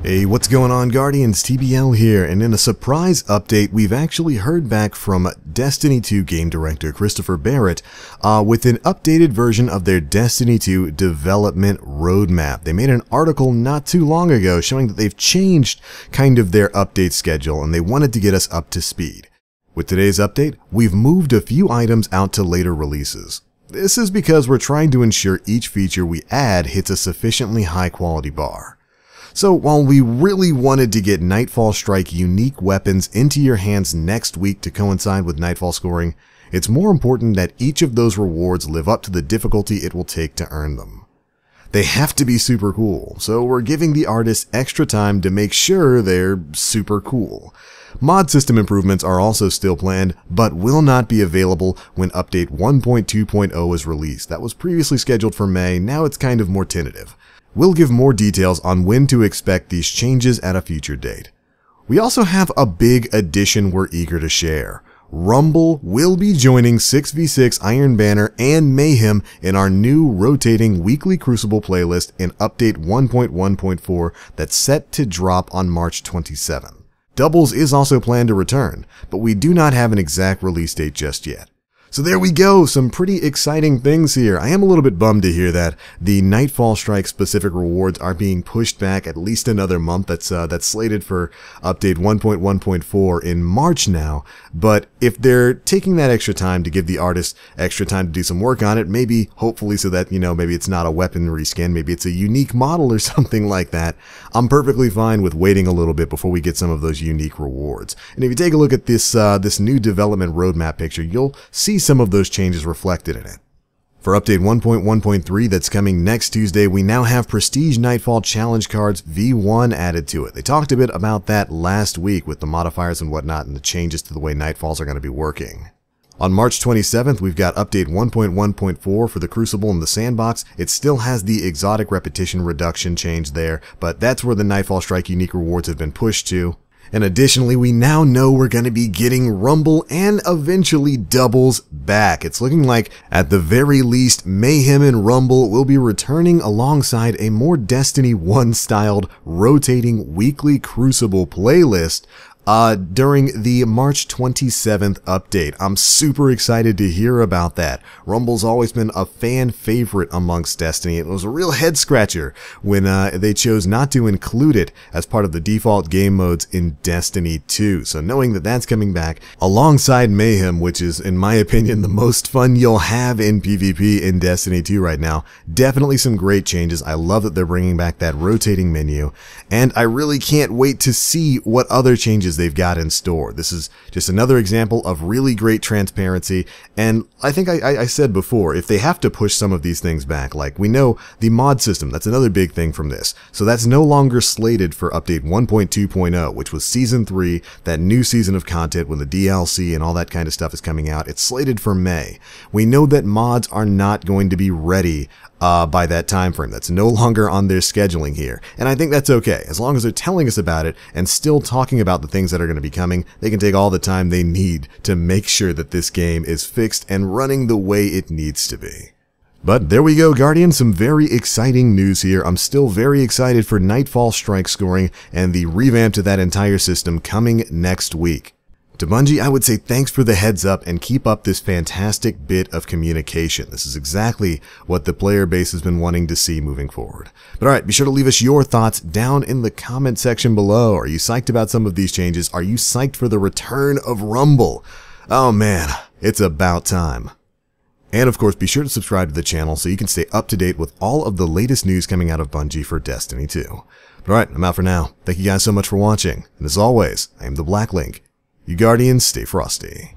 Hey, what's going on, Guardians? TBL here, and in a surprise update, we've actually heard back from Destiny 2 game director Christopher Barrett with an updated version of their Destiny 2 development roadmap. They made an article not too long ago showing that they've changed kind of their update schedule, and they wanted to get us up to speed. With today's update, we've moved a few items out to later releases. This is because we're trying to ensure each feature we add hits a sufficiently high quality bar. So while we really wanted to get Nightfall Strike unique weapons into your hands next week to coincide with Nightfall scoring, it's more important that each of those rewards live up to the difficulty it will take to earn them. They have to be super cool, so we're giving the artists extra time to make sure they're super cool. Mod system improvements are also still planned, but will not be available when Update 1.2.0 is released. That was previously scheduled for May, now it's kind of more tentative. We'll give more details on when to expect these changes at a future date. We also have a big addition we're eager to share. Rumble will be joining 6v6 Iron Banner and Mayhem in our new rotating weekly Crucible playlist in Update 1.1.4 that's set to drop on March 27. Doubles is also planned to return, but we do not have an exact release date just yet. So there we go, some pretty exciting things here. I am a little bit bummed to hear that the Nightfall Strike specific rewards are being pushed back at least another month. That's slated for Update 1.1.4 in March now. But if they're taking that extra time to give the artists extra time to do some work on it, maybe hopefully so that, maybe it's not a weapon reskin, maybe it's a unique model or something like that, I'm perfectly fine with waiting a little bit before we get some of those unique rewards. And if you take a look at this new development roadmap picture, you'll see some of those changes reflected in it. For Update 1.1.3 that's coming next Tuesday, we now have Prestige Nightfall Challenge Cards V1 added to it. They talked a bit about that last week with the modifiers and whatnot and the changes to the way Nightfalls are going to be working. On March 27th, we've got Update 1.1.4 for the Crucible and the Sandbox. It still has the exotic repetition reduction change there, but that's where the Nightfall Strike unique rewards have been pushed to. And additionally, we now know we're going to be getting Rumble and eventually Doubles back. It's looking like, at the very least, Mayhem and Rumble will be returning alongside a more Destiny 1 styled rotating weekly Crucible playlist during the March 27th update. I'm super excited to hear about that. Rumble's always been a fan favorite amongst Destiny. It was a real head scratcher when they chose not to include it as part of the default game modes in Destiny 2. So knowing that that's coming back alongside Mayhem, which is in my opinion the most fun you'll have in PvP in Destiny 2 right now, definitely some great changes. I love that they're bringing back that rotating menu, and I really can't wait to see what other changes they've got in store. This is just another example of really great transparency, and I think I said before, if they have to push some of these things back, like we know the mod system, that's another big thing from this. So that's no longer slated for Update 1.2.0, which was Season 3, that new season of content when the DLC and all that kind of stuff is coming out. It's slated for May. We know that mods are not going to be ready by that time frame. That's no longer on their scheduling here, and I think that's okay. As long as they're telling us about it and still talking about the things that are going to be coming, they can take all the time they need to make sure that this game is fixed and running the way it needs to be. But there we go, Guardians, some very exciting news here. I'm still very excited for Nightfall Strike scoring and the revamp to that entire system coming next week. To Bungie, I would say thanks for the heads up and keep up this fantastic bit of communication. This is exactly what the player base has been wanting to see moving forward. But alright, be sure to leave us your thoughts down in the comment section below. Are you psyched about some of these changes? Are you psyched for the return of Rumble? Oh man, it's about time. And of course, be sure to subscribe to the channel so you can stay up to date with all of the latest news coming out of Bungie for Destiny 2. But alright, I'm out for now. Thank you guys so much for watching. And as always, I am the Black Link. You Guardians, stay frosty.